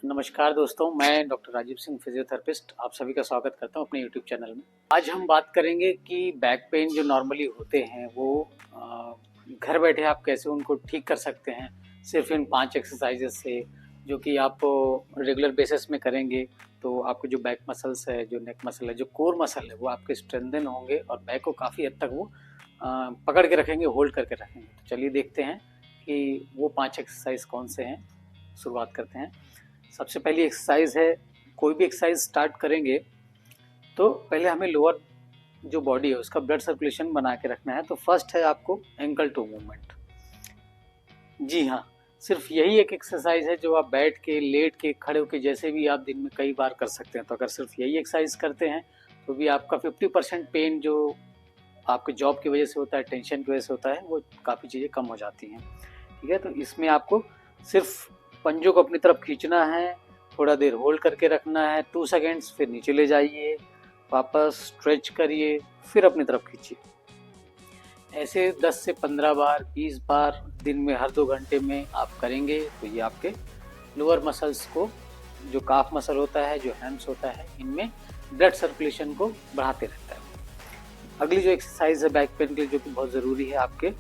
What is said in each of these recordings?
नमस्कार दोस्तों, मैं डॉक्टर राजीव सिंह फिजियोथेरेपिस्ट आप सभी का स्वागत करता हूं अपने यूट्यूब चैनल में। आज हम बात करेंगे कि बैक पेन जो नॉर्मली होते हैं वो घर बैठे आप कैसे उनको ठीक कर सकते हैं सिर्फ इन 5 एक्सरसाइजेस से, जो कि आप रेगुलर बेसिस में करेंगे तो आपके जो बैक मसल्स है, जो नेक मसल है, जो कोर मसल है वो आपके स्ट्रेंथन होंगे और बैक को काफ़ी हद तक वो पकड़ के रखेंगे, होल्ड करके रखेंगे। तो चलिए देखते हैं कि वो 5 एक्सरसाइज कौन से हैं। शुरुआत करते हैं। सबसे पहली एक्सरसाइज है, कोई भी एक्सरसाइज स्टार्ट करेंगे तो पहले हमें लोअर जो बॉडी है उसका ब्लड सर्कुलेशन बना के रखना है। तो फर्स्ट है आपको एंकल टू मूवमेंट। जी हाँ, सिर्फ यही एक एक्सरसाइज है जो आप बैठ के, लेट के, खड़े होके जैसे भी आप दिन में कई बार कर सकते हैं। तो अगर सिर्फ यही एक्सरसाइज करते हैं तो भी आपका 50% पेन जो आपके जॉब की वजह से होता है, टेंशन की वजह से होता है, वो काफ़ी चीज़ें कम हो जाती हैं। ठीक है, तो इसमें आपको सिर्फ पंजों को अपनी तरफ खींचना है, थोड़ा देर होल्ड करके रखना है 2 सेकेंड्स, फिर नीचे ले जाइए, वापस स्ट्रेच करिए, फिर अपनी तरफ खींचिए। ऐसे 10 से 15 बार, 20 बार दिन में हर 2 घंटे में आप करेंगे तो ये आपके लोअर मसल्स को, जो काफ मसल होता है, जो हैम्स होता है, इनमें ब्लड सर्कुलेशन को बढ़ाते रहता है। अगली जो एक्सरसाइज है बैक पेन के लिए, जो कि बहुत ज़रूरी है, आपके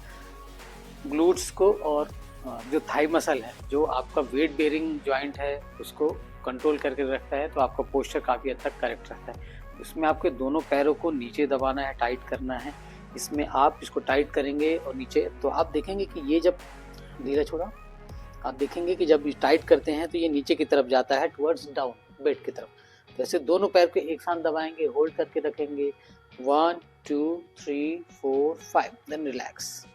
ग्लूट्स को और जो थाई मसल है, जो आपका वेट बेयरिंग जॉइंट है, उसको कंट्रोल करके रखता है। तो आपका पोस्चर काफ़ी हद तक करेक्ट रहता है। इसमें आपके दोनों पैरों को नीचे दबाना है, टाइट करना है। इसमें आप इसको टाइट करेंगे और नीचे, तो आप देखेंगे कि ये जब ढीला छोड़ा, आप देखेंगे कि जब टाइट करते हैं तो ये नीचे की तरफ जाता है, टुवर्ड्स डाउन, बेड की तरफ। तो ऐसे दोनों पैर को एक साथ दबाएंगे, होल्ड करके रखेंगे 1 2 3 4 5, देन रिलैक्स।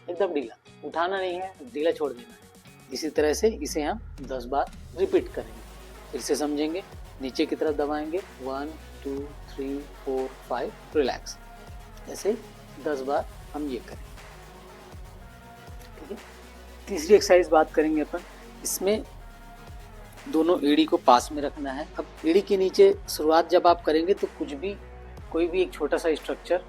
एकदम ढीला, उठाना नहीं है, ढीला छोड़ देना है। इसी तरह से इसे हम 10 बार रिपीट करेंगे। फिर से समझेंगे, नीचे की तरफ दबाएंगे 1 2 3 4 5, रिलैक्स। ऐसे 10 बार हम ये करेंगे। ठीक है, तीसरी एक्सरसाइज बात करेंगे अपन। इसमें दोनों एड़ी को पास में रखना है। अब एड़ी के नीचे शुरुआत जब आप करेंगे तो कुछ भी, कोई भी एक छोटा सा स्ट्रक्चर,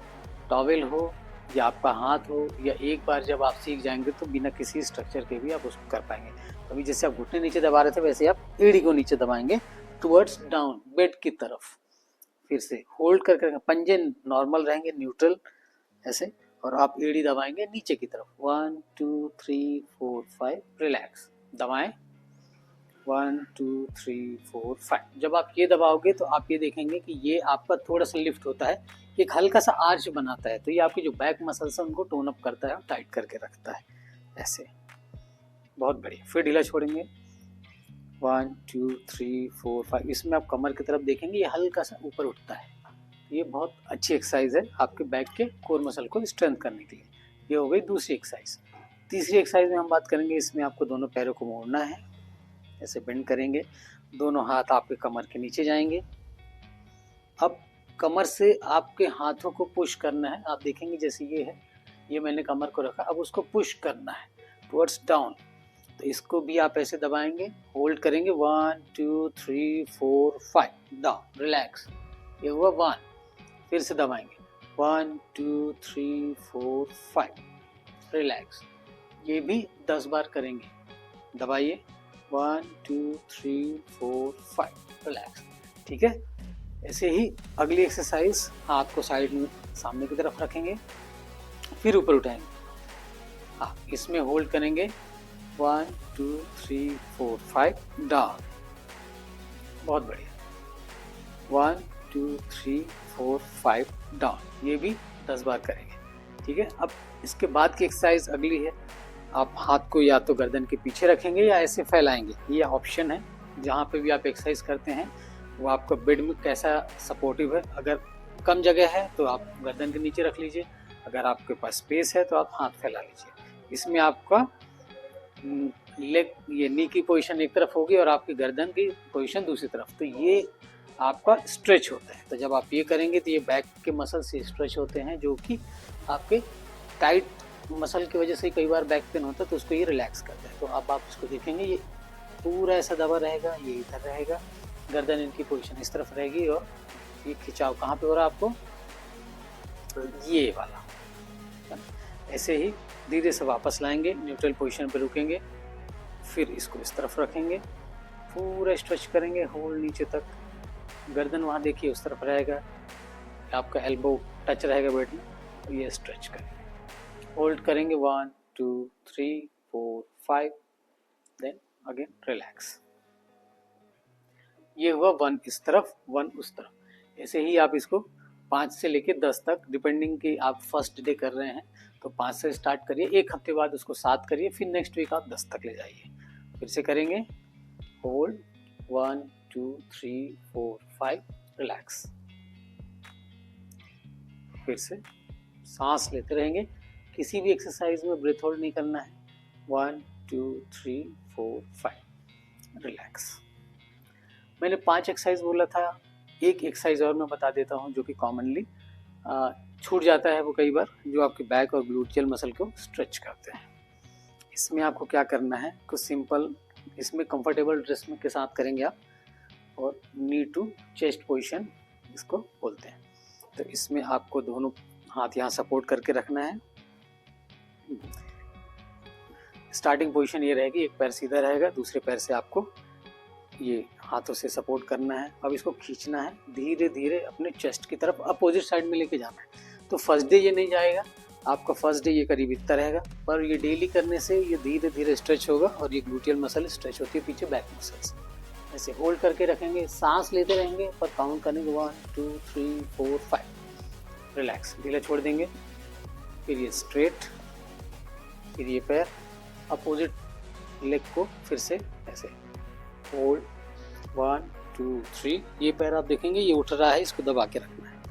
टॉवेल हो या आपका हाथ हो, या एक बार जब आप सीख जाएंगे तो बिना किसी स्ट्रक्चर के भी आप उसको कर पाएंगे। अभी जैसे आप घुटने नीचे दबा रहे थे, वैसे आप एड़ी को नीचे दबाएंगे टुवर्ड्स डाउन, बेड की तरफ। फिर से होल्ड करके, पंजे नॉर्मल रहेंगे, न्यूट्रल ऐसे, और आप एड़ी दबाएंगे नीचे की तरफ 1 2 3 4 5, रिलैक्स। दबाएं 1 2 3 4 5। जब आप ये दबाओगे तो आप ये देखेंगे कि ये आपका थोड़ा सा लिफ्ट होता है, एक हल्का सा आर्च बनाता है। तो ये आपकी जो बैक मसल्स हैं उनको टोन अप करता है और टाइट करके रखता है। ऐसे बहुत बढ़िया। फिर ढीला छोड़ेंगे 1 2 3 4 5। इसमें आप कमर की तरफ देखेंगे, ये हल्का सा ऊपर उठता है। ये बहुत अच्छी एक्सरसाइज है आपके बैक के कोर मसल को स्ट्रेंथ करने के लिए। ये हो गई दूसरी एक्सरसाइज। तीसरी एक्सरसाइज में हम बात करेंगे, इसमें आपको दोनों पैरों को मोड़ना है, ऐसे बेंड करेंगे, दोनों हाथ आपके कमर के नीचे जाएंगे। अब कमर से आपके हाथों को पुश करना है। आप देखेंगे जैसे ये है, ये मैंने कमर को रखा, अब उसको पुश करना है टुवर्ड्स डाउन। तो इसको भी आप ऐसे दबाएंगे, होल्ड करेंगे 1 2 3 4 5, डाउन, रिलैक्स। ये हुआ 1। फिर से दबाएंगे 1 2 3 4 5, रिलैक्स। ये भी 10 बार करेंगे। दबाइए 1 2 3 4 5, रिलैक्स। ठीक है, ऐसे ही अगली एक्सरसाइज, हाथ को साइड में सामने की तरफ रखेंगे, फिर ऊपर उठाएंगे। हाँ, इसमें होल्ड करेंगे 1 2 3 4 5, डाउन। बहुत बढ़िया। 1 2 3 4 5, डाउन। ये भी 10 बार करेंगे। ठीक है, अब इसके बाद की एक्सरसाइज अगली है। आप हाथ को या तो गर्दन के पीछे रखेंगे या ऐसे फैलाएंगे, ये ऑप्शन है। जहाँ पे भी आप एक्सरसाइज करते हैं वो आपका बेड में कैसा सपोर्टिव है। अगर कम जगह है तो आप गर्दन के नीचे रख लीजिए, अगर आपके पास स्पेस है तो आप हाथ फैला लीजिए। इसमें आपका लेग, ये नी की पोजीशन एक तरफ होगी और आपकी गर्दन की पोजीशन दूसरी तरफ। तो ये आपका स्ट्रेच होता है। तो जब आप ये करेंगे तो ये बैक के मसल से स्ट्रेच होते हैं, जो कि आपके टाइट मसल की वजह से कई बार बैक पेन होता है, तो उसको ये रिलैक्स करता है। तो अब आप इसको देखेंगे, ये पूरा ऐसा दबा रहेगा, ये इधर रहेगा, गर्दन इनकी पोजीशन इस तरफ रहेगी, और ये खिंचाव कहाँ पे हो रहा है आपको, ये वाला। ऐसे ही धीरे से वापस लाएंगे, न्यूट्रल पोजीशन पे रुकेंगे, फिर इसको इस तरफ रखेंगे, पूरा स्ट्रेच करेंगे, होल्ड नीचे तक, गर्दन वहाँ देखिए उस तरफ रहेगा, आपका एल्बो टच रहेगा बेड में, तो ये स्ट्रेच करेंगे, होल्ड करेंगे 1 2 3 4 5, देन अगेन रिलैक्स। ये हुआ 1 इस तरफ 1 उस तरफ। ऐसे ही आप इसको 5 से लेके 10 तक, डिपेंडिंग कि आप फर्स्ट डे कर रहे हैं तो 5 से स्टार्ट करिए, एक हफ्ते बाद उसको 7 करिए, फिर नेक्स्ट वीक आप 10 तक ले जाइए। फिर से करेंगे, होल्ड 1 2 3 4 5, रिलैक्स। फिर से सांस लेते रहेंगे, किसी भी एक्सरसाइज में ब्रेथ होल्ड नहीं करना है। 1 2 3 4 5, रिलैक्स। मैंने 5 एक्सरसाइज बोला था, एक एक्सरसाइज और मैं बता देता हूँ जो कि कॉमनली छूट जाता है वो कई बार, जो आपके बैक और ग्लूटियल मसल को स्ट्रेच करते हैं। इसमें आपको क्या करना है, कुछ सिंपल, इसमें कंफर्टेबल ड्रेस में के साथ करेंगे आप, और नी टू चेस्ट पोजीशन इसको बोलते हैं। तो इसमें आपको दोनों हाथ यहाँ सपोर्ट करके रखना है। स्टार्टिंग पोजीशन ये रहेगी, एक पैर सीधा रहेगा, दूसरे पैर से आपको ये हाथों से सपोर्ट करना है। अब इसको खींचना है धीरे धीरे अपने चेस्ट की तरफ, अपोजिट साइड में लेके जाना है। तो फर्स्ट डे ये नहीं जाएगा आपका, फर्स्ट डे ये करीब इतना रहेगा, पर ये डेली करने से ये धीरे धीरे स्ट्रेच होगा और ये ग्लूटियल मसल स्ट्रेच होती है पीछे बैक मसल्स। ऐसे होल्ड करके रखेंगे, सांस लेते रहेंगे, पर काउंट करेंगे 1 2 3 4 5, रिलैक्स, ढीला छोड़ देंगे। फिर ये स्ट्रेट, फिर ये पैर अपोजिट लेग को फिर से ऐसे होल्ड 1 2 3, ये पैर आप देखेंगे ये उठ रहा है, इसको दबा के रखना है,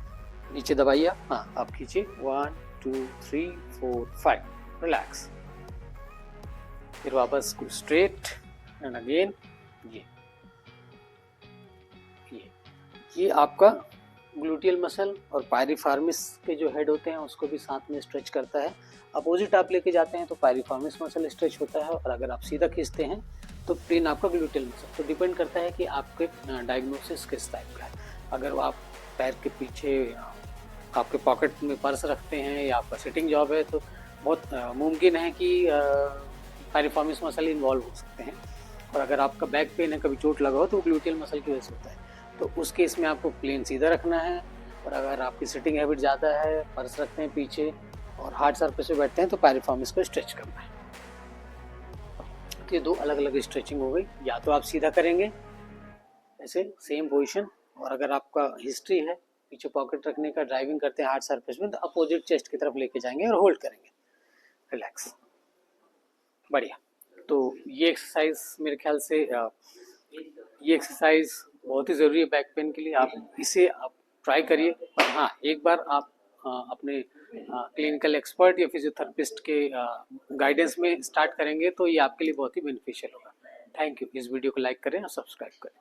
नीचे दबाइए आप, हाँ आप खींचिए 1 2 3 4 5, रिलैक्स। फिर वापस स्ट्रेट एंड अगेन ये आपका ग्लूटियल मसल और पायरिफॉर्मिस के जो हेड होते हैं उसको भी साथ में स्ट्रेच करता है। अपोजिट आप लेके जाते हैं तो पायरिफॉर्मिस मसल स्ट्रेच होता है, और अगर आप सीधा खींचते हैं तो प्लेन आपका ग्लूटियल मसल। तो डिपेंड करता है कि आपके डायग्नोसिस किस टाइप का है। अगर आप पैर के पीछे आपके पॉकेट में पर्स रखते हैं या आपका सिटिंग जॉब है तो बहुत मुमकिन है कि पायरिफॉर्मिस मसल इन्वॉल्व हो सकते हैं। और अगर आपका बैक पेन है, कभी चोट लगा हो, तो ग्लूटियल मसल की वजह से होता है। तो उस केस में आपको प्लेन सीधा रखना है। और अगर आपकी सिटिंग हैबिट ज़्यादा है, पर्स रखते हैं पीछे और हार्ड सरफेस पे बैठते हैं, तो पायरिफॉर्मिस को स्ट्रेच करना है। तो ये दो अलग अलग स्ट्रेचिंग हो गई। या तो आप सीधा करेंगे ऐसे सेम पोजीशन, और अगर आपका हिस्ट्री है पीछे पॉकेट रखने का, ड्राइविंग करते हैं हार्ड सरफेस में, तो अपोजिट चेस्ट की तरफ लेके जाएंगे और होल्ड करेंगे, रिलैक्स, बढ़िया। तो ये एक्सरसाइज मेरे ख्याल से ये एक्सरसाइज बहुत ही ज़रूरी है बैक पेन के लिए। आप इसे आप ट्राई करिए। पर हाँ, एक बार आप अपने क्लिनिकल एक्सपर्ट या फिजियोथेरेपिस्ट के गाइडेंस में स्टार्ट करेंगे तो ये आपके लिए बहुत ही बेनिफिशियल होगा। Thank you. इस वीडियो को लाइक करें और सब्सक्राइब करें।